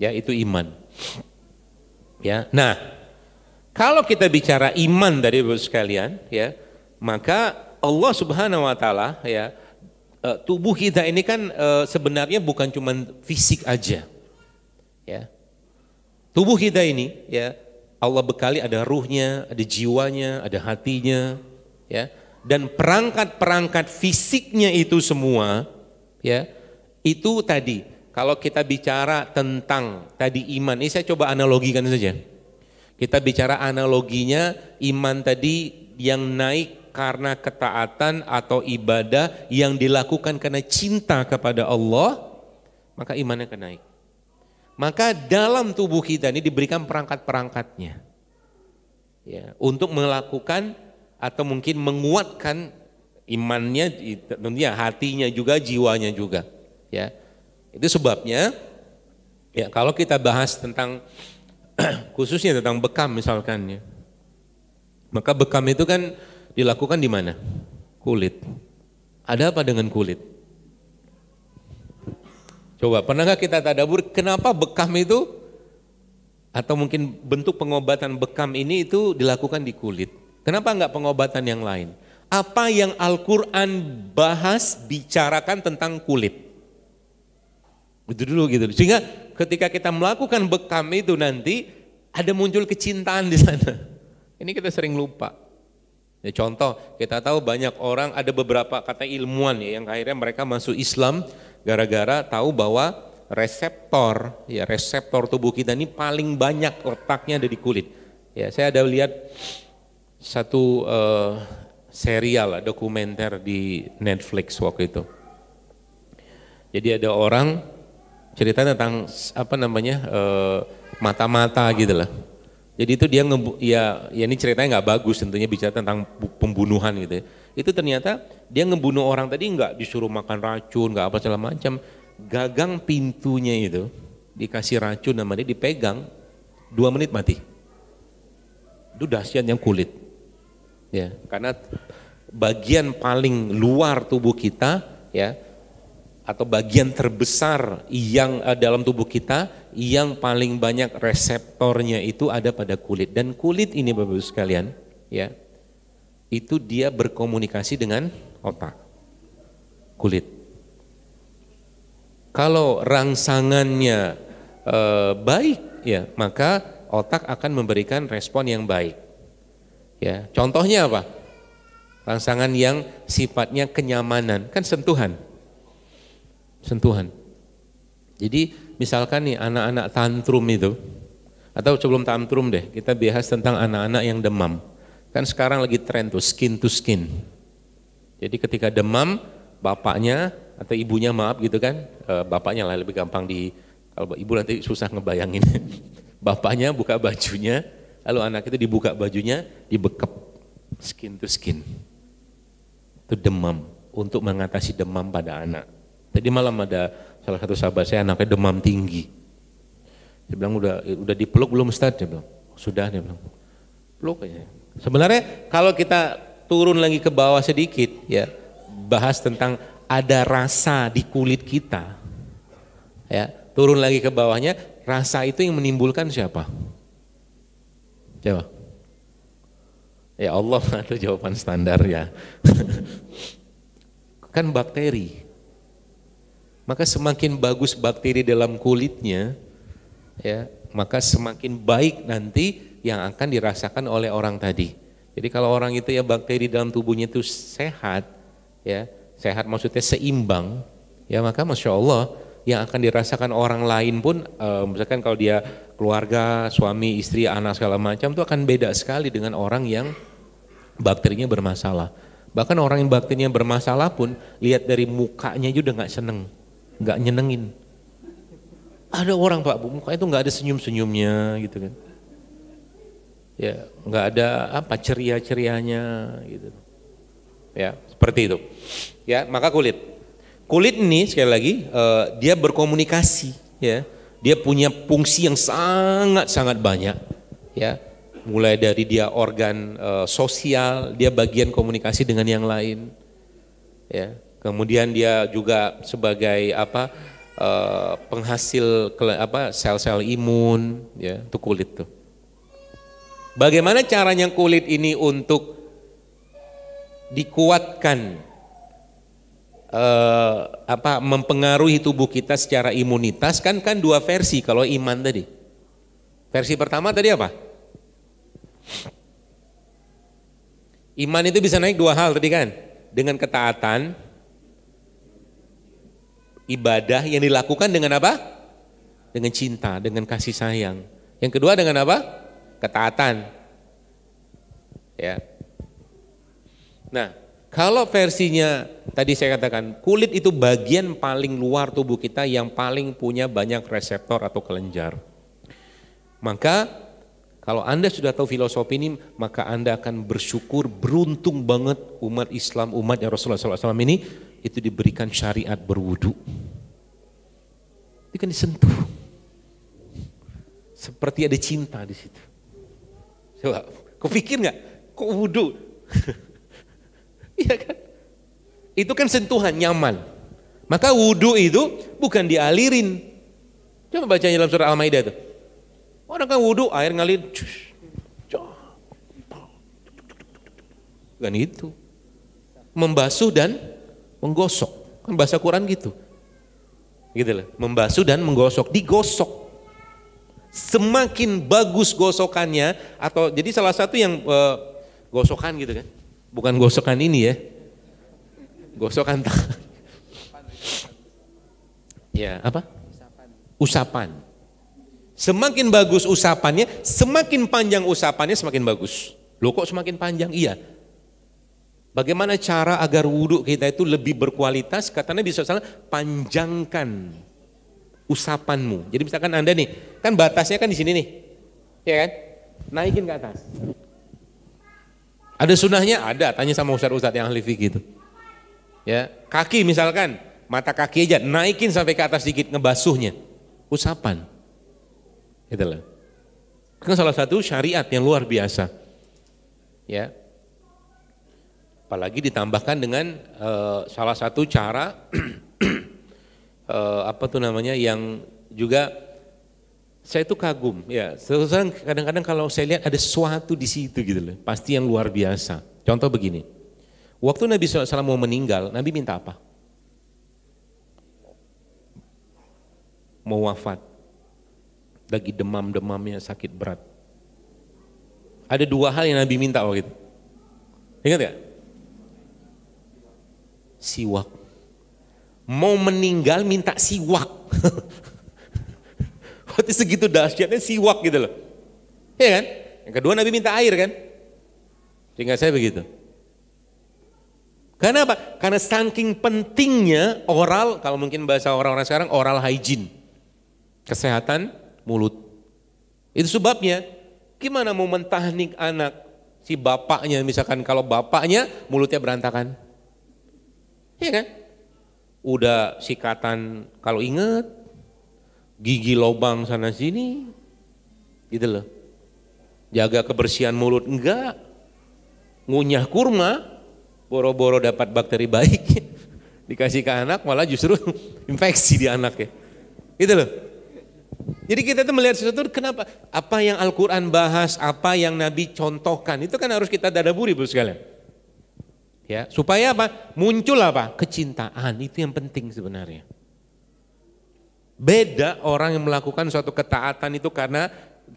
Ya, itu iman. Ya. Nah, kalau kita bicara iman dari Bapak sekalian, ya, maka Allah Subhanahu wa taala, ya, tubuh kita ini kan sebenarnya bukan cuma fisik aja. Ya. Tubuh kita ini, ya, Allah bekali ada ruhnya, ada jiwanya, ada hatinya, ya. Dan perangkat-perangkat fisiknya itu semua, ya, itu tadi kalau kita bicara tentang tadi iman, ini saya coba analogikan saja. Kita bicara analoginya iman tadi yang naik karena ketaatan atau ibadah yang dilakukan karena cinta kepada Allah, maka imannya akan naik. Maka dalam tubuh kita ini diberikan perangkat-perangkatnya, ya, untuk melakukan atau mungkin menguatkan imannya, tentunya hatinya juga, jiwanya juga, ya. Itu sebabnya, ya, kalau kita bahas tentang khususnya tentang bekam misalkan, ya, maka bekam itu kan dilakukan di mana? Kulit. Ada apa dengan kulit? Coba, pernah nggak kita tadabbur kenapa bekam itu atau mungkin bentuk pengobatan bekam ini itu dilakukan di kulit? Kenapa nggak pengobatan yang lain? Apa yang Al-Quran bahas, bicarakan tentang kulit? Itu dulu gitu. Sehingga ketika kita melakukan bekam itu nanti ada muncul kecintaan di sana. Ini kita sering lupa. Ya, contoh, kita tahu banyak orang, ada beberapa kata ilmuwan, ya, yang akhirnya mereka masuk Islam gara-gara tahu bahwa reseptor, ya, reseptor tubuh kita ini paling banyak letaknya ada di kulit. Ya, saya ada lihat satu serial dokumenter di Netflix waktu itu. Jadi ada orang cerita tentang apa namanya mata-mata gitu lah. Jadi itu dia ya ini ceritanya nggak bagus, tentunya bicara tentang pembunuhan gitu. Itu ternyata dia ngebunuh orang tadi nggak disuruh makan racun, nggak apa segala macam. Gagang pintunya itu dikasih racun namanya, dipegang 2 menit mati. Itu dahsyat yang kulit. Ya, karena bagian paling luar tubuh kita, ya, atau bagian terbesar yang dalam tubuh kita yang paling banyak reseptornya itu ada pada kulit. Dan kulit ini Bapak-Ibu sekalian, ya, itu dia berkomunikasi dengan otak. Kulit. Kalau rangsangannya baik, ya, maka otak akan memberikan respon yang baik. Ya, contohnya apa? Rangsangan yang sifatnya kenyamanan, kan sentuhan. Sentuhan. Jadi misalkan nih anak-anak tantrum itu, atau sebelum tantrum deh, kita bahas tentang anak-anak yang demam. Kan sekarang lagi tren tuh skin to skin. Jadi ketika demam, bapaknya atau ibunya, maaf gitu kan, bapaknya lah lebih gampang kalau ibu nanti susah ngebayangin. Bapaknya buka bajunya, lalu anak itu dibuka bajunya, dibekep skin to skin. Itu demam, untuk mengatasi demam pada anak. Tadi malam ada salah satu sahabat saya anaknya demam tinggi. Dia bilang udah dipeluk belum Ustaz? Dia bilang sudah, dia bilang peluk aja. Sebenarnya kalau kita turun lagi ke bawah sedikit, ya, bahas tentang ada rasa di kulit kita, ya, turun lagi ke bawahnya, rasa itu yang menimbulkan siapa? Coba. Ya Allah, itu jawaban standar ya. Kan bakteri. Maka semakin bagus bakteri dalam kulitnya, ya, maka semakin baik nanti yang akan dirasakan oleh orang tadi. Jadi kalau orang itu ya bakteri dalam tubuhnya itu sehat, ya, sehat maksudnya seimbang, ya, maka Masya Allah yang akan dirasakan orang lain pun, misalkan kalau dia keluarga, suami, istri, anak segala macam, itu akan beda sekali dengan orang yang bakterinya bermasalah. Bahkan orang yang bakterinya bermasalah pun lihat dari mukanya aja udah nggak seneng, nggak nyenengin. Ada orang Pak, mukanya itu nggak ada senyum-senyumnya gitu kan. Ya, nggak ada apa ceria-cerianya gitu. Ya, seperti itu. Ya, maka kulit ini sekali lagi dia berkomunikasi, ya. Dia punya fungsi yang sangat-sangat banyak, ya. Mulai dari dia organ sosial, dia bagian komunikasi dengan yang lain, ya. Kemudian dia juga sebagai apa? penghasil sel-sel imun, ya, itu kulit tuh. Bagaimana caranya kulit ini untuk dikuatkan, mempengaruhi tubuh kita secara imunitas? Kan dua versi kalau iman tadi. Versi pertama tadi apa? Iman itu bisa naik dua hal tadi kan, dengan ketaatan, ibadah yang dilakukan dengan apa? Dengan cinta, dengan kasih sayang. Yang kedua dengan apa? Ketaatan. Ya. Nah, kalau versinya tadi saya katakan, kulit itu bagian paling luar tubuh kita yang paling punya banyak reseptor atau kelenjar. Maka kalau Anda sudah tahu filosofi ini, maka Anda akan bersyukur, beruntung banget umat Islam, umatnya Rasulullah SAW ini, itu diberikan syariat berwudu. Itu kan disentuh. Seperti ada cinta di situ. Coba, kau pikir nggak? Kok wudu? Iya kan? Itu kan sentuhan nyaman. Maka wudu itu bukan dialirin. Coba bacanya dalam surah Al-Maidah itu. Orang kan wudu air ngalir. Bukan itu. Membasuh dan menggosok. Kan bahasa Quran gitu. Gitu loh. Membasuh dan menggosok, digosok. Semakin bagus gosokannya, atau jadi salah satu yang gosokan gitu kan, bukan gosokan ini ya, gosokan tangan. Ya apa? Usapan. Semakin bagus usapannya, semakin panjang usapannya semakin bagus. Loh kok semakin panjang? Iya. Bagaimana cara agar wudhu kita itu lebih berkualitas? Kata Nabi SAW, panjangkan usapanmu. Jadi misalkan Anda nih, kan batasnya kan di sini nih, ya kan? Naikin ke atas. Ada sunahnya? Ada. Tanya sama ustadz-ustadz yang ahli fikih itu. Ya, kaki misalkan, mata kaki aja naikin sampai ke atas sedikit, ngebasuhnya. Usapan. Gitu loh. Kan salah satu syariat yang luar biasa. Ya. Apalagi ditambahkan dengan salah satu cara yang juga saya itu kagum ya. Kadang-kadang kalau saya lihat ada sesuatu di situ gitu loh, pasti yang luar biasa. Contoh begini, waktu Nabi SAW mau meninggal, Nabi minta apa? Mau wafat, lagi demam-demamnya, sakit berat. Ada dua hal yang Nabi minta waktu itu. Ingat gak? Siwak. Mau meninggal minta siwak. Waktu segitu dahsyatnya siwak gitu loh. Iya kan? Yang kedua Nabi minta air kan? Sehingga saya begitu. Karena apa? Karena saking pentingnya oral, kalau mungkin bahasa orang-orang sekarang, oral hygiene. Kesehatan mulut. Itu sebabnya, gimana mau mentahnik anak si bapaknya, misalkan kalau bapaknya mulutnya berantakan. Iya kan? Udah sikatan kalau inget, gigi lobang sana sini, gitu loh. Jaga kebersihan mulut enggak, ngunyah kurma, boro-boro dapat bakteri baik, dikasih ke anak malah justru infeksi di anaknya, gitu loh. Jadi kita tuh melihat sesuatu, kenapa? Apa yang Al-Quran bahas, apa yang Nabi contohkan, itu kan harus kita dadaburi bro sekalian. Ya, supaya apa? Muncul apa? Kecintaan, itu yang penting sebenarnya. Beda orang yang melakukan suatu ketaatan itu karena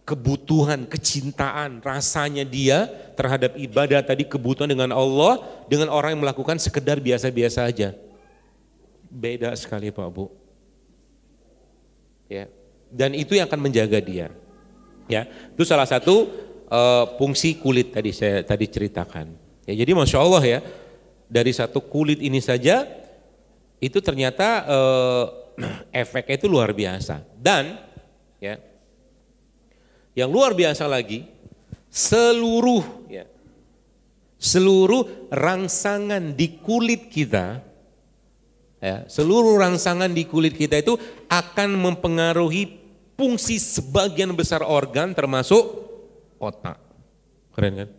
kebutuhan, kecintaan, rasanya dia terhadap ibadah tadi, kebutuhan dengan Allah, dengan orang yang melakukan sekedar biasa-biasa aja. Beda sekali Pak Bu. Ya, dan itu yang akan menjaga dia. Ya, itu salah satu fungsi kulit tadi saya ceritakan. Ya, jadi Masya Allah ya, dari satu kulit ini saja itu ternyata efeknya itu luar biasa. Dan ya, yang luar biasa lagi, seluruh rangsangan di kulit kita, ya, seluruh rangsangan di kulit kita itu akan mempengaruhi fungsi sebagian besar organ termasuk otak. Keren kan?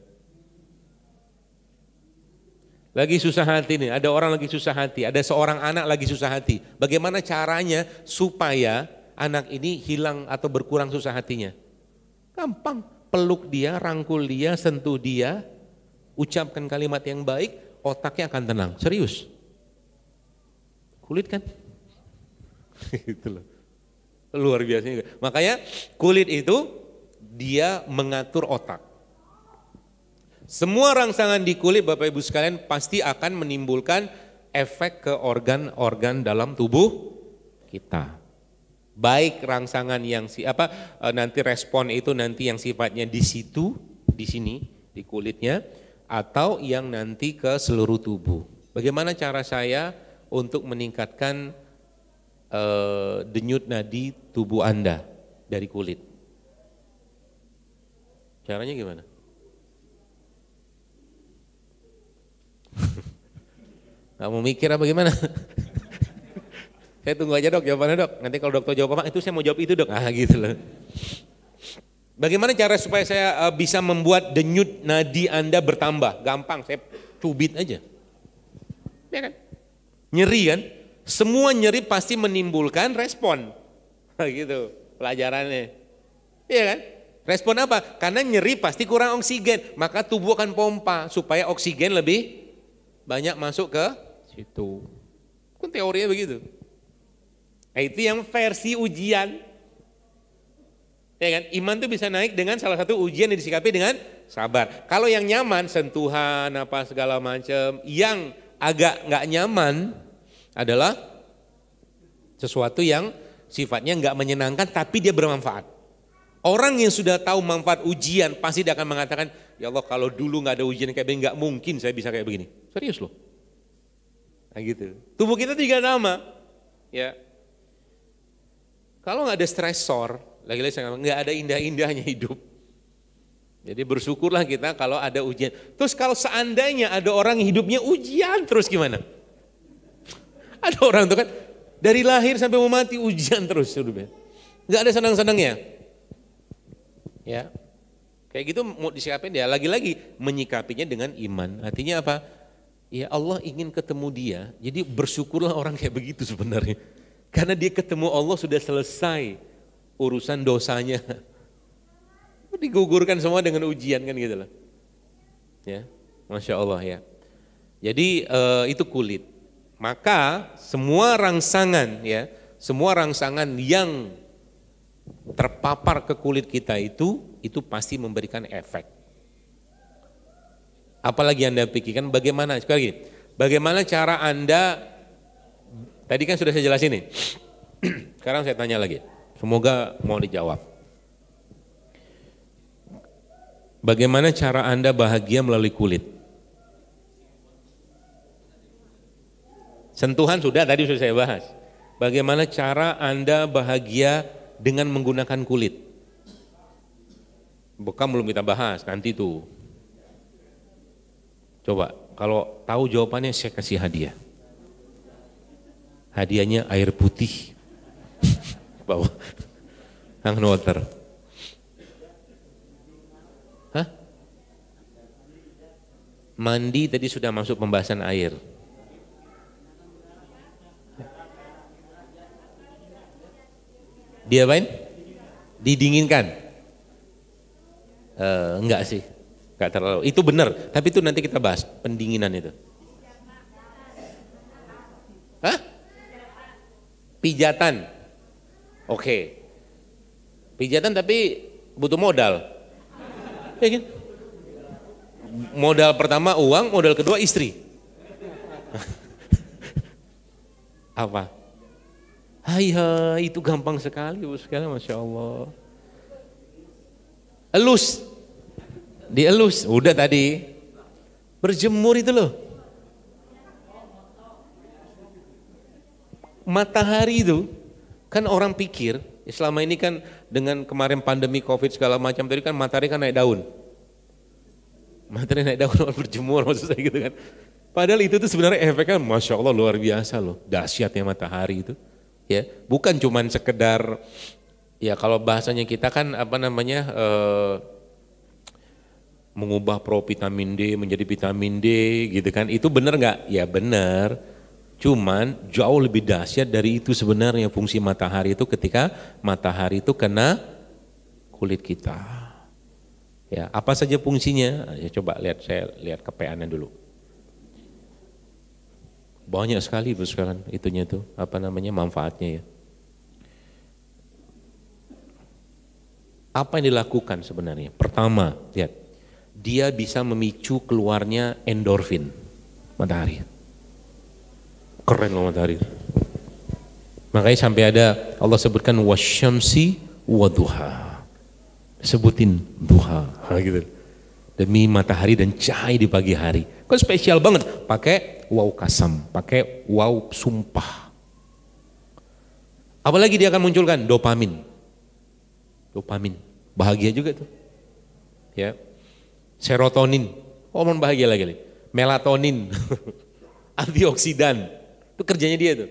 Lagi susah hati nih, ada orang lagi susah hati, ada seorang anak lagi susah hati. Bagaimana caranya supaya anak ini hilang atau berkurang susah hatinya? Gampang, peluk dia, rangkul dia, sentuh dia, ucapkan kalimat yang baik, otaknya akan tenang. Serius. Kulit kan? Gitu loh. Luar biasa juga. Makanya kulit itu dia mengatur otak. Semua rangsangan di kulit Bapak Ibu sekalian pasti akan menimbulkan efek ke organ-organ dalam tubuh kita. Baik rangsangan yang nanti respon itu nanti yang sifatnya di situ, di sini, di kulitnya, atau yang nanti ke seluruh tubuh. Bagaimana cara saya untuk meningkatkan denyut nadi tubuh Anda dari kulit? Caranya gimana? Nggak mau mikir apa gimana? Saya tunggu aja dok jawabannya dok. Nanti kalau dokter jawab apa itu saya mau jawab itu dok. Gitu loh. Bagaimana cara supaya saya bisa membuat denyut nadi Anda bertambah? Gampang, saya cubit aja. Ya kan? Nyeri kan? Semua nyeri pasti menimbulkan respon. Gitu pelajarannya. Iya kan? Respon apa? Karena nyeri pasti kurang oksigen, maka tubuh akan pompa supaya oksigen lebih banyak masuk ke situ. Kan teorinya begitu. Nah, itu yang versi ujian. Ya kan? Iman itu bisa naik dengan salah satu ujian yang disikapi dengan sabar. Kalau yang nyaman, sentuhan apa segala macam. Yang agak nggak nyaman adalah sesuatu yang sifatnya nggak menyenangkan tapi dia bermanfaat. Orang yang sudah tahu manfaat ujian pasti dia akan mengatakan, ya Allah kalau dulu nggak ada ujian kayak begini, nggak mungkin saya bisa kayak begini. Serius loh. Nah gitu. Tubuh kita juga sama. Ya. Kalau nggak ada stresor, lagi-lagi saya ngomong, nggak ada indah-indahnya hidup. Jadi bersyukurlah kita kalau ada ujian. Terus kalau seandainya ada orang hidupnya ujian terus gimana? Ada orang tuh kan dari lahir sampai mau mati ujian terus hidupnya. Nggak ada senang-senangnya. Ya, kayak gitu mau disikapin dia lagi-lagi menyikapinya dengan iman. Artinya apa? Ya Allah ingin ketemu dia, jadi bersyukurlah orang kayak begitu sebenarnya. Karena dia ketemu Allah sudah selesai urusan dosanya. Digugurkan semua dengan ujian kan gitu loh. Ya, Masya Allah ya. Jadi itu kulit. Maka semua rangsangan ya, semua rangsangan yang terpapar ke kulit kita itu pasti memberikan efek. Apalagi Anda pikirkan bagaimana, sekali lagi, bagaimana cara Anda, tadi kan sudah saya jelasin nih, sekarang saya tanya lagi, semoga mau dijawab. Bagaimana cara Anda bahagia melalui kulit? Sentuhan sudah, tadi sudah saya bahas. Bagaimana cara Anda bahagia dengan menggunakan kulit? Bekam belum kita bahas, nanti tuh. Coba, kalau tahu jawabannya saya kasih hadiah. Hadiahnya air putih. Bawa. Hand water. Hah? Mandi tadi sudah masuk pembahasan air. Diapain? Didinginkan? Enggak sih, enggak terlalu. Itu benar, tapi itu nanti kita bahas pendinginan itu. Hah? Pijatan? Oke. Pijatan tapi butuh modal. Ya kan? Modal pertama uang, modal kedua istri. Apa? Hai, itu gampang sekali, Masya Allah. Elus, dielus, udah tadi. Berjemur itu loh. Matahari itu, kan orang pikir, selama ini kan dengan kemarin pandemi Covid segala macam, tadi kan matahari kan naik daun. Matahari naik daun, orang berjemur maksud saya gitu kan. Padahal itu tuh sebenarnya efeknya Masya Allah luar biasa loh, dahsyatnya matahari itu. Ya, bukan cuman sekedar ya kalau bahasanya kita kan apa namanya mengubah provitamin D menjadi vitamin D gitu kan. Itu benar nggak? Ya benar. Cuman jauh lebih dahsyat dari itu sebenarnya fungsi matahari itu ketika matahari itu kena kulit kita. Ya, apa saja fungsinya? Ya coba saya lihat kepeannya dulu. Banyak sekali sekarang itunya tuh, manfaatnya ya. Apa yang dilakukan sebenarnya? Pertama, lihat. Dia bisa memicu keluarnya endorfin matahari. Keren loh matahari. Makanya sampai ada Allah sebutkan wasyamsi waduha. Sebutin duha gitu. Demi matahari dan cahaya di pagi hari. Kan spesial banget. Pakai waw kasam, pakai waw sumpah. Apalagi dia akan munculkan dopamin. Dopamin. Bahagia juga tuh. Ya. Serotonin. Hormon bahagia lagi. Melatonin. Antioksidan. Itu kerjanya dia tuh.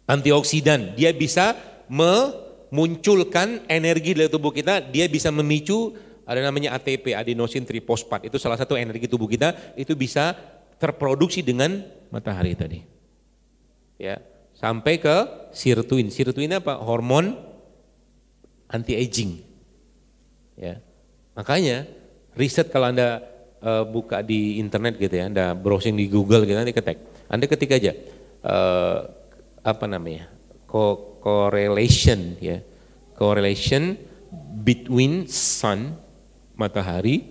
Antioksidan, dia bisa memunculkan energi dari tubuh kita, dia bisa memicu ada namanya ATP, adenosine triphosphate. Itu salah satu energi tubuh kita, itu bisa terproduksi dengan matahari tadi. Ya, sampai ke sirtuin. Sirtuin apa? Hormon anti aging. Ya. Makanya riset kalau Anda buka di internet gitu ya, Anda browsing di Google gitu nanti ketik. Anda ketik aja correlation ya, correlation between sun matahari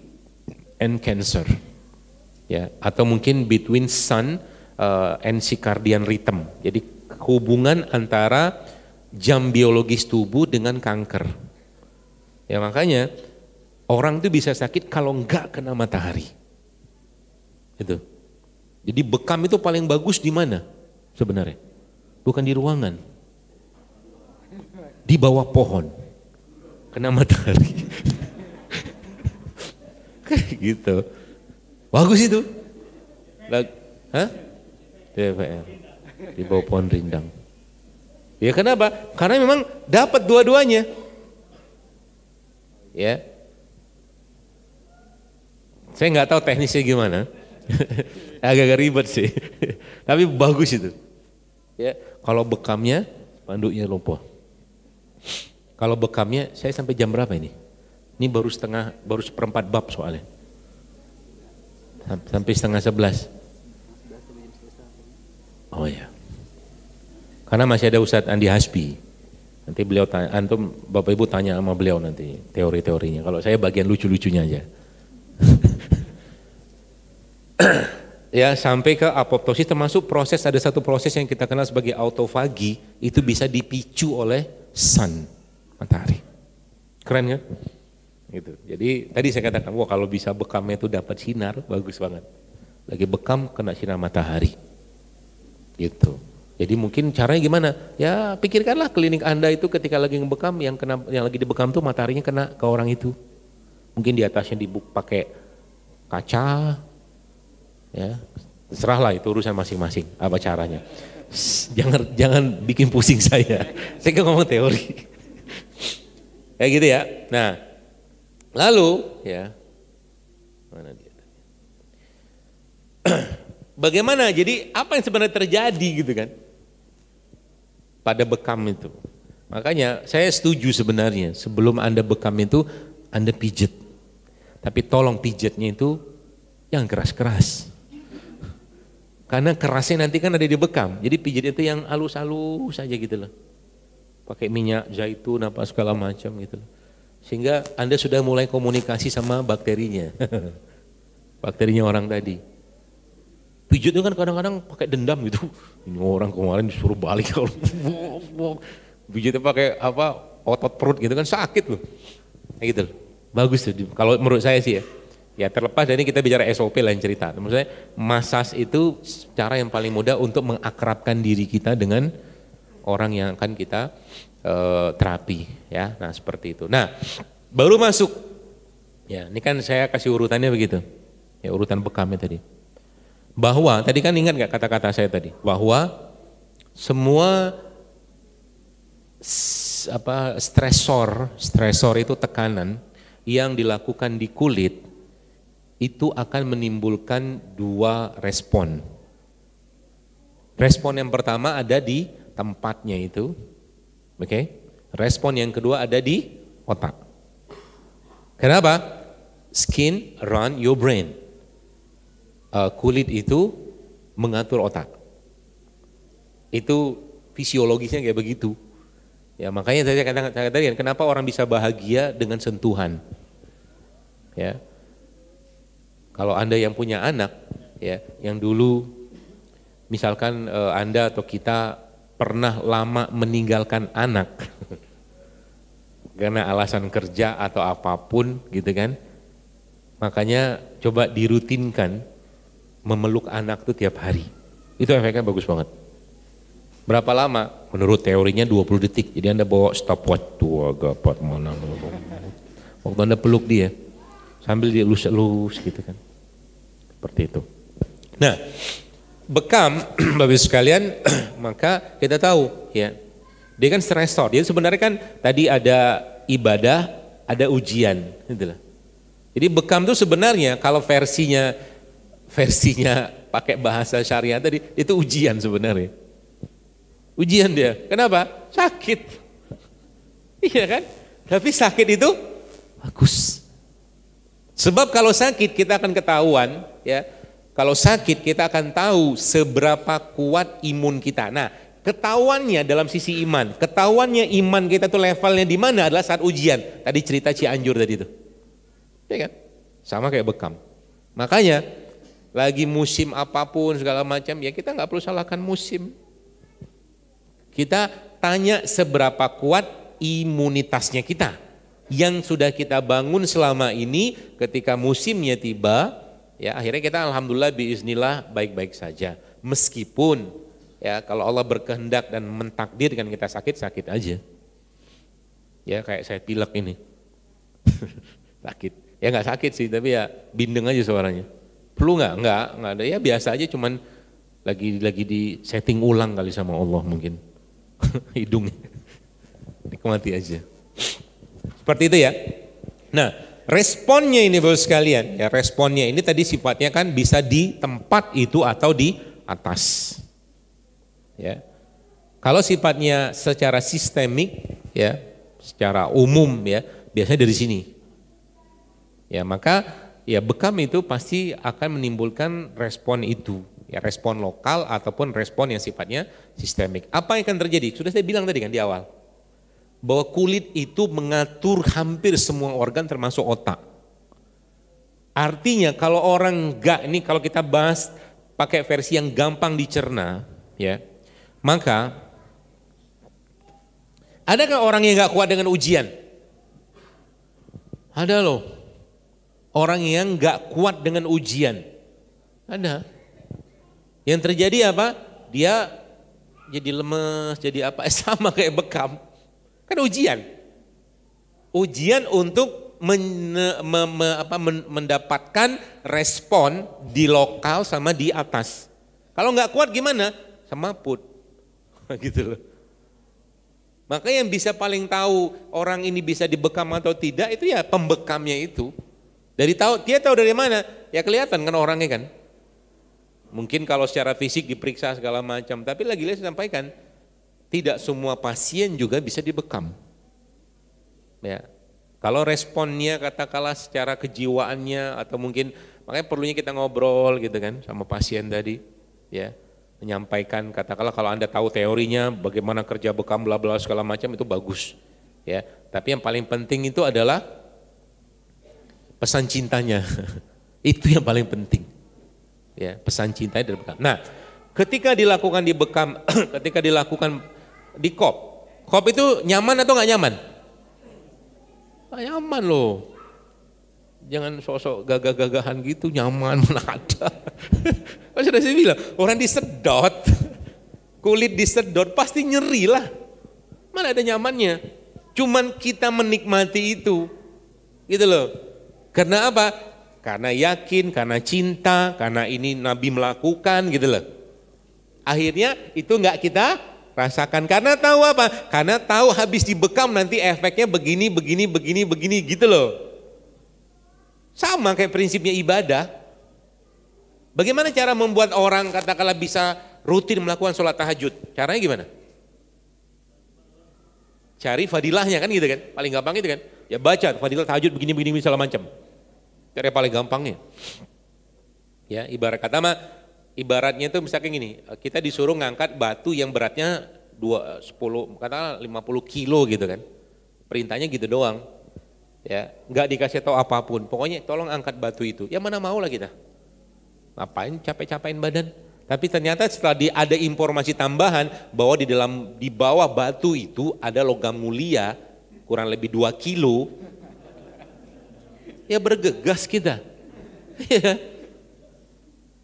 and cancer ya, atau mungkin between sun and circadian rhythm. Jadi hubungan antara jam biologis tubuh dengan kanker. Ya makanya orang itu bisa sakit kalau enggak kena matahari. Itu. Jadi bekam itu paling bagus di mana sebenarnya? Bukan di ruangan. Di bawah pohon. Kena matahari. Kayak gitu. Bagus itu. Hah? DPR. Di bawah pohon rindang. Ya kenapa? Karena memang dapat dua-duanya. Ya. Saya nggak tahu teknisnya gimana. Agak ribet sih. Tapi bagus itu. Ya, kalau bekamnya panduknya lumpuh. Kalau bekamnya saya sampai jam berapa ini? Ini baru seperempat bab soalnya. Sampai setengah 11. Oh ya. Karena masih ada Ustadz Andi Hasbi. Nanti beliau tanya, antum Bapak Ibu tanya sama beliau nanti teori-teorinya. Kalau saya bagian lucu-lucunya aja. Ya sampai ke apoptosis, termasuk ada satu proses yang kita kenal sebagai autofagi, itu bisa dipicu oleh sun, matahari. Keren kan? Gitu. Jadi tadi saya katakan, wah kalau bisa bekamnya itu dapat sinar, bagus banget. Lagi bekam kena sinar matahari. Gitu. Jadi mungkin caranya gimana? Ya pikirkanlah klinik Anda itu ketika lagi ngebekam, yang lagi dibekam tuh mataharinya kena ke orang itu. Mungkin di atasnya pakai kaca. Ya, terserahlah itu urusan masing-masing apa caranya. Jangan bikin pusing saya. Saya kan ngomong teori. Kayak gitu ya. Nah, lalu ya mana dia? Bagaimana? Jadi apa yang sebenarnya terjadi gitu kan? Pada bekam itu. Makanya saya setuju sebenarnya sebelum Anda bekam itu Anda pijet. Tapi tolong pijetnya itu yang keras-keras. Karena kerasnya nanti kan ada di bekam, jadi pijit itu yang halus-halus saja gitu loh. Pakai minyak zaitun apa segala macam gitu loh. Sehingga Anda sudah mulai komunikasi sama bakterinya. Bakterinya orang tadi. Pijit itu kan kadang-kadang pakai dendam gitu. Ini orang kemarin disuruh balik kalau pijitnya pakai otot perut gitu kan sakit loh. Kayak gitu loh. Bagus tuh kalau menurut saya sih ya. Ya terlepas dari kita bicara SOP lain cerita. Maksudnya massage itu cara yang paling mudah untuk mengakrabkan diri kita dengan orang yang akan kita terapi ya. Nah seperti itu. Nah baru masuk. Ya ini kan saya kasih urutannya begitu. Ya urutan bekamnya tadi. Bahwa tadi kan ingat gak kata-kata saya tadi? Bahwa semua stresor itu tekanan yang dilakukan di kulit itu akan menimbulkan dua respon. Respon yang pertama ada di tempatnya itu, oke? Respon yang kedua ada di otak. Kenapa? Skin run your brain. Kulit itu mengatur otak. Itu fisiologisnya kayak begitu. Ya, makanya saya katakan tadi, kenapa orang bisa bahagia dengan sentuhan. Ya. Kalau Anda yang punya anak, ya, yang dulu misalkan Anda atau kita pernah lama meninggalkan anak karena alasan kerja atau apapun gitu kan. Makanya coba dirutinkan memeluk anak itu tiap hari. Itu efeknya bagus banget. Berapa lama? Menurut teorinya 20 detik. Jadi Anda bawa stopwatch tuh agak mana. Waktu Anda peluk dia sambil dielus-elus gitu kan. Seperti itu. Nah, bekam Bapak sekalian, maka kita tahu ya. Dia kan stresor. Jadi sebenarnya kan tadi ada ibadah, ada ujian gitu lah. Jadi bekam itu sebenarnya kalau versinya pakai bahasa syariah tadi itu ujian sebenarnya. Ujian dia. Kenapa? Sakit. Iya kan? Tapi sakit itu bagus. Sebab kalau sakit kita akan ketahuan ya. Kalau sakit kita akan tahu seberapa kuat imun kita. Nah, ketahuannya dalam sisi iman. Ketahuannya iman kita tuh levelnya di mana adalah saat ujian. Tadi cerita Cianjur tadi itu. Ya kan? Sama kayak bekam. Makanya lagi musim apapun segala macam ya kita nggak perlu salahkan musim. Kita tanya seberapa kuat imunitasnya kita yang sudah kita bangun selama ini ketika musimnya tiba, ya akhirnya kita alhamdulillah biiznillah baik-baik saja. Meskipun ya kalau Allah berkehendak dan mentakdirkan kita sakit aja. Ya kayak saya pilek ini. Sakit. Ya nggak sakit sih tapi ya bindeng aja suaranya. Flu nggak ada ya biasa aja cuman lagi di setting ulang kali sama Allah mungkin. Hidungnya nikmati aja seperti itu ya. Nah responnya ini Bapak sekalian ya, responnya ini tadi sifatnya kan bisa di tempat itu atau di atas ya. Kalau sifatnya secara sistemik ya, secara umum ya biasanya dari sini ya, maka ya bekam itu pasti akan menimbulkan respon itu. Ya, respon lokal ataupun respon yang sifatnya sistemik. Apa yang akan terjadi? Sudah saya bilang tadi kan di awal. Bahwa kulit itu mengatur hampir semua organ termasuk otak. Artinya kalau orang ini kalau kita bahas pakai versi yang gampang dicerna, ya, maka adakah orang yang gak kuat dengan ujian? Ada loh. Orang yang gak kuat dengan ujian. Ada. Yang terjadi apa? Dia jadi lemes, jadi apa? Sama kayak bekam. Kan ujian. Ujian untuk mendapatkan respon di lokal sama di atas. Kalau nggak kuat gimana? Semaput. Gitu loh. Maka yang bisa paling tahu orang ini bisa dibekam atau tidak itu ya pembekamnya itu. Dia tahu dari mana? Ya kelihatan kan orangnya kan. Mungkin kalau secara fisik diperiksa segala macam, tapi lagi-lagi saya sampaikan, tidak semua pasien juga bisa dibekam. Ya, kalau responnya katakanlah secara kejiwaannya atau mungkin, makanya perlunya kita ngobrol gitu kan sama pasien tadi, ya, menyampaikan katakanlah kalau Anda tahu teorinya, bagaimana kerja bekam bla bla segala macam itu bagus, ya. Tapi yang paling penting itu adalah pesan cintanya, itu yang paling penting. Ya, pesan cintanya dari bekam. Nah, ketika dilakukan di bekam, ketika dilakukan di kop itu nyaman atau nggak nyaman? Nggak nyaman loh. Jangan sosok gagah-gagahan gitu, nyaman mana ada. Kan sudah saya bilang, orang disedot, kulit disedot pasti nyeri lah. Mana ada nyamannya? Cuman kita menikmati itu, gitu loh. Karena apa? Karena yakin, karena cinta, karena ini Nabi melakukan gitu loh. Akhirnya itu enggak kita rasakan. Karena tahu apa? Karena tahu habis dibekam nanti efeknya begini gitu loh. Sama kayak prinsipnya ibadah. Bagaimana cara membuat orang katakanlah bisa rutin melakukan sholat tahajud? Caranya gimana? Cari fadilahnya kan gitu kan, paling gampang itu kan. Ya baca fadilah tahajud begini segala macam. Cara paling gampangnya. Ya ibarat kata mah, ibaratnya itu misalnya gini, kita disuruh ngangkat batu yang beratnya 10, katakanlah 50 kilo gitu kan. Perintahnya gitu doang. Ya, nggak dikasih tahu apapun. Pokoknya tolong angkat batu itu. Ya mana mau lah kita. Ngapain capek-capekin badan? Tapi ternyata setelah ada informasi tambahan bahwa di bawah batu itu ada logam mulia kurang lebih 2 kilo. Ya bergegas kita. Ya.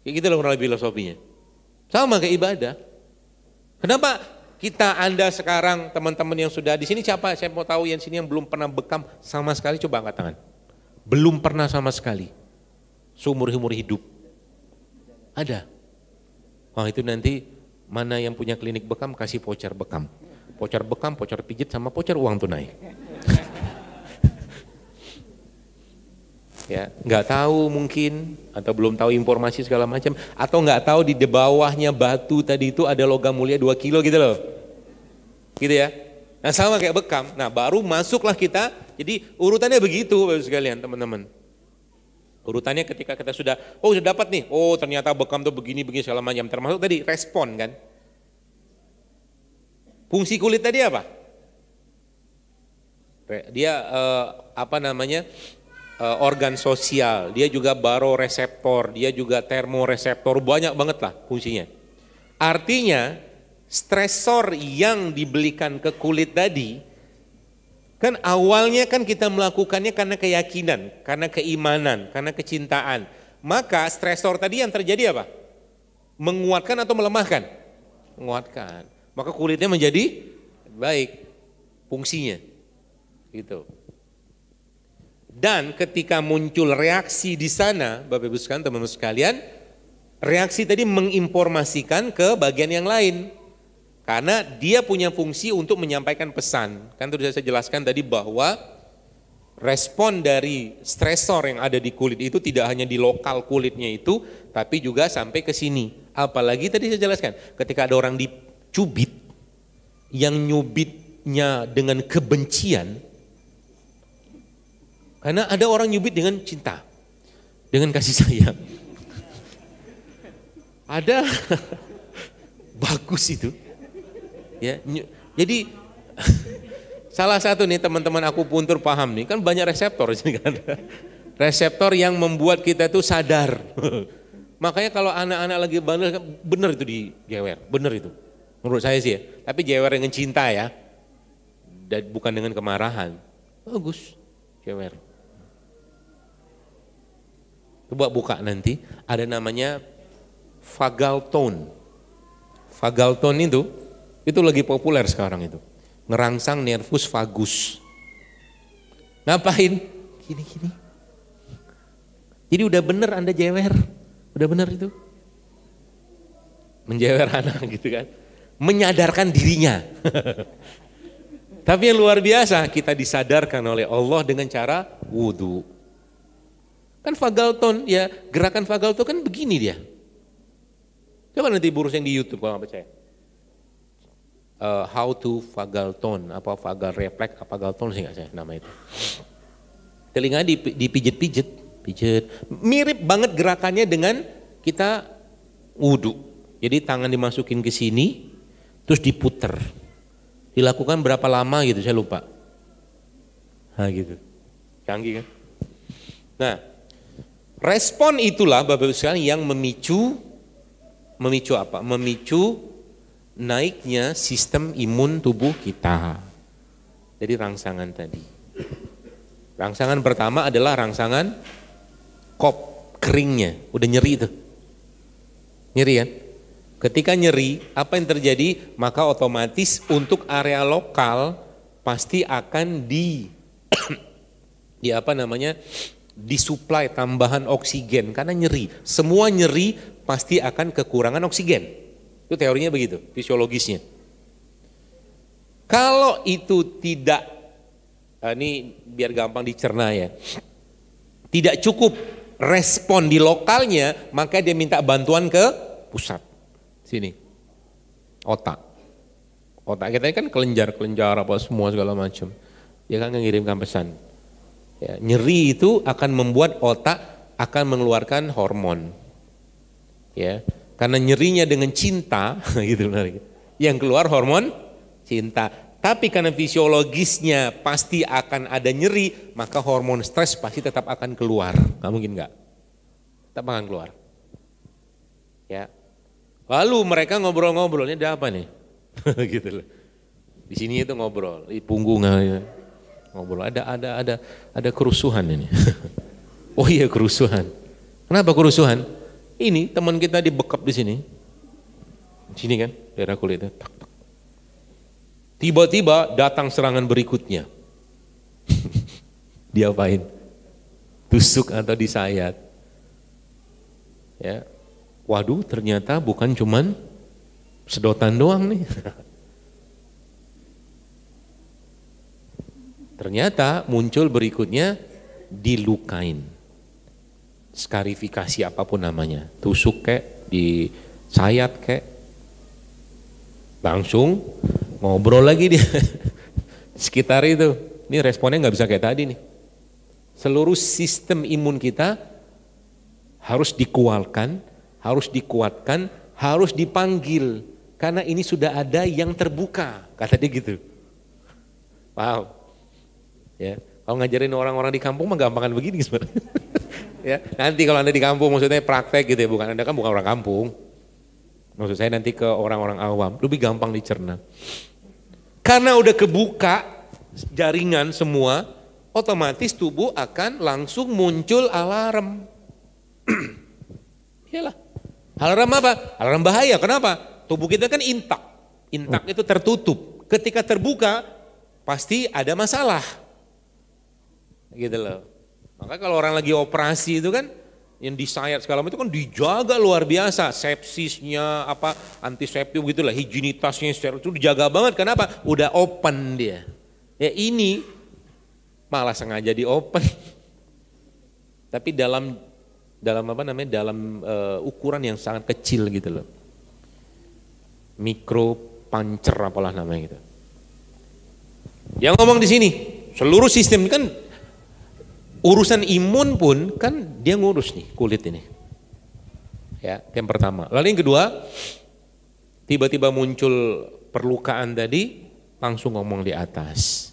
Kayak gitu loh kurang lebih filosofinya. Sama kayak ibadah. Kenapa Anda sekarang teman-teman yang sudah di sini siapa? Saya mau tahu yang sini yang belum pernah bekam sama sekali, coba angkat tangan. Belum pernah sama sekali. Seumur-umur hidup. Ada. Oh itu nanti mana yang punya klinik bekam kasih voucher bekam. Voucher bekam, voucher pijit sama voucher uang tunai. Ya, nggak tahu mungkin atau belum tahu informasi segala macam atau nggak tahu di bawahnya batu tadi itu ada logam mulia 2 kilo gitu loh. Gitu ya. Nah sama kayak bekam. Nah baru masuklah kita. Jadi urutannya begitu Bapak sekalian teman-teman. Urutannya ketika kita sudah dapat nih. Oh ternyata bekam tuh begini segala macam. Termasuk tadi respon kan. Fungsi kulit tadi apa? Dia organ sosial, dia juga baroreseptor, dia juga termoreseptor, banyak banget lah fungsinya. Artinya stresor yang diberikan ke kulit tadi, kan awalnya kan kita melakukannya karena keyakinan, karena keimanan, karena kecintaan. Maka stresor tadi yang terjadi apa? Menguatkan atau melemahkan? Menguatkan. Maka kulitnya menjadi baik fungsinya. Gitu. Dan ketika muncul reaksi di sana, Bapak Ibu sekalian, teman-teman sekalian, reaksi tadi menginformasikan ke bagian yang lain. Karena dia punya fungsi untuk menyampaikan pesan. Kan sudah saya jelaskan tadi bahwa respon dari stresor yang ada di kulit itu tidak hanya di lokal kulitnya itu, tapi juga sampai ke sini. Apalagi tadi saya jelaskan, ketika ada orang dicubit, yang nyubitnya dengan kebencian, karena ada orang nyubit dengan cinta, dengan kasih sayang. Ada bagus itu. Ya, jadi salah satu nih teman-teman aku puntur paham nih, kan banyak reseptor di sini kan. Reseptor yang membuat kita itu sadar. Makanya kalau anak-anak lagi bandel, bener itu dijewer, bener itu. Menurut saya sih ya, tapi jewer dengan cinta ya. Dan bukan dengan kemarahan. Bagus, jewer. Coba buka nanti, ada namanya vagal tone. Vagal tone itu lagi populer sekarang itu. Ngerangsang nervus vagus. Ngapain? Gini-gini. Jadi udah bener Anda jewer, udah bener itu. Menjewer anak gitu kan. Menyadarkan dirinya. Tapi yang luar biasa, kita disadarkan oleh Allah dengan cara wudhu. Kan vagal tone, ya gerakan vagal tone kan begini dia. Coba nanti browsing di YouTube kalau nggak percaya. How to vagal tone, apa vagal reflex, apa vagal tone sih nggak saya nama itu. Telinga dipijit-pijit, mirip banget gerakannya dengan kita wudhu. Jadi tangan dimasukin ke sini, terus diputer. Dilakukan berapa lama gitu, saya lupa. Nah gitu, canggih kan. Nah, respon itulah Bapak Ibu sekalian yang memicu apa? Memicu naiknya sistem imun tubuh kita. Jadi rangsangan tadi. Rangsangan pertama adalah rangsangan kop keringnya, udah nyeri itu. Nyeri kan? Ketika nyeri, apa yang terjadi? Maka otomatis untuk area lokal pasti akan disuplai tambahan oksigen karena nyeri. Semua nyeri pasti akan kekurangan oksigen. Itu teorinya begitu, fisiologisnya. Kalau itu tidak, ini biar gampang dicerna ya. Tidak cukup respon di lokalnya, maka dia minta bantuan ke pusat. Sini, otak. Otak kita ini kan kelenjar apa semua segala macam. Dia kan mengirimkan pesan. Ya, nyeri itu akan membuat otak akan mengeluarkan hormon. Ya, karena nyerinya dengan cinta, gitu. Yang keluar hormon cinta. Tapi karena fisiologisnya pasti akan ada nyeri, maka hormon stres pasti tetap akan keluar. Nggak mungkin nggak, tetap akan keluar. Ya. Lalu mereka ngobrol-ngobrolnya ada apa nih? Gitu loh. Di sini itu ngobrol, di punggung ngobrol. Ada kerusuhan ini. Oh iya, kerusuhan. Kenapa kerusuhan? Ini teman kita dibekap di sini. Di sini kan, daerah kulitnya. Tiba-tiba datang serangan berikutnya. Diapain? Tusuk atau disayat. Ya. Waduh, ternyata bukan cuman sedotan doang nih. Ternyata muncul berikutnya dilukain. Skarifikasi apapun namanya. Tusuk kek, disayat kek. Langsung ngobrol lagi dia sekitar itu. Ini responnya nggak bisa kayak tadi nih. Seluruh sistem imun kita harus dikuatkan, harus dipanggil. Karena ini sudah ada yang terbuka, kata dia gitu. Wow. Ya, kalau ngajarin orang-orang di kampung mah gampangan begini sebenarnya. Ya, nanti kalau Anda di kampung maksudnya praktek gitu ya, bukan Anda kan bukan orang kampung. Maksud saya nanti ke orang-orang awam lebih gampang dicerna. Karena udah kebuka jaringan semua, otomatis tubuh akan langsung muncul alarm. Iyalah. Alarm apa? Alarm bahaya. Kenapa? Tubuh kita kan intak. Intak itu tertutup. Ketika terbuka, pasti ada masalah. Gitu loh. Maka kalau orang lagi operasi itu kan, yang disayat segala macam itu kan dijaga luar biasa, sepsisnya apa antiseptik gitulah, higienitasnya itu dijaga banget. Kenapa? Udah open dia. Ya ini malah sengaja di open. Tapi dalam apa namanya? Dalam ukuran yang sangat kecil gitu loh. Mikro puncher apalah namanya gitu. Yang ngomong di sini, seluruh sistem kan urusan imun pun kan dia ngurus nih kulit ini. Ya, yang pertama. Lalu yang kedua, tiba-tiba muncul perlukaan tadi, langsung ngomong di atas.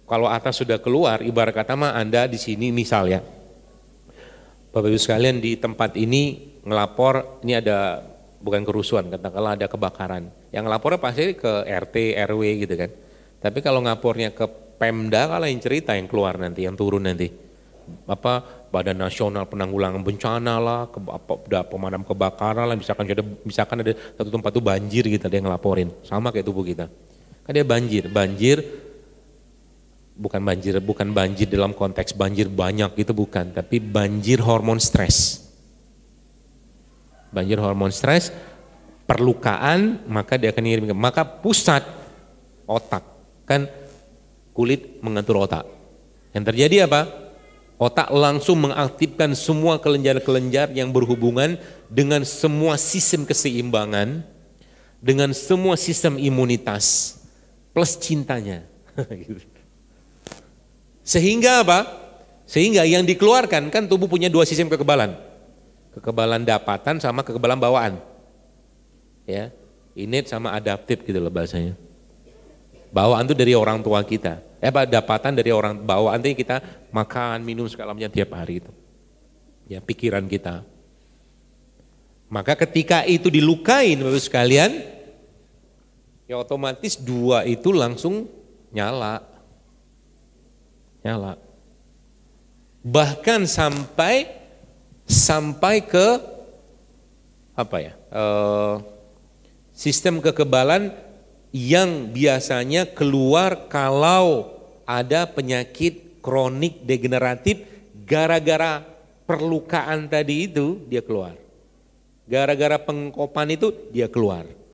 Kalau atas sudah keluar, ibarat kata mah Anda di sini misal ya. Bapak Ibu sekalian di tempat ini ngelapor, ini ada bukan kerusuhan, katakanlah ada kebakaran. Yang ngelapornya pasti ke RT, RW gitu kan. Tapi kalau ngapornya ke Pemda kalau yang cerita yang keluar nanti, yang turun nanti. Apa Badan Nasional Penanggulangan Bencana lah, pemadam kebakaran lah, misalkan ada satu tempat tuh banjir gitu, ada yang ngelaporin. Sama kayak tubuh kita. Kan dia banjir bukan banjir dalam konteks banjir banyak gitu bukan, tapi banjir hormon stres. Banjir hormon stres, perlukaan, maka dia akan ngirim. Maka pusat otak kan kulit mengatur otak. Yang terjadi apa? Otak langsung mengaktifkan semua kelenjar-kelenjar yang berhubungan dengan semua sistem keseimbangan, dengan semua sistem imunitas, plus cintanya. Sehingga apa? Sehingga yang dikeluarkan kan tubuh punya dua sistem kekebalan. Kekebalan dapatan sama kekebalan bawaan. Ya, innate sama adaptif gitu loh bahasanya. Bawaan itu dari orang tua kita. Dapatan dari orang bawaan itu kita makan, minum segala macam tiap hari itu. Ya, pikiran kita. Maka ketika itu dilukain Bapak sekalian, ya otomatis dua itu langsung nyala. Nyala. Bahkan sampai ke apa ya? Sistem kekebalan yang biasanya keluar kalau ada penyakit kronik degeneratif gara-gara perlukaan tadi itu dia keluar. Gara-gara pengkopan itu dia keluar.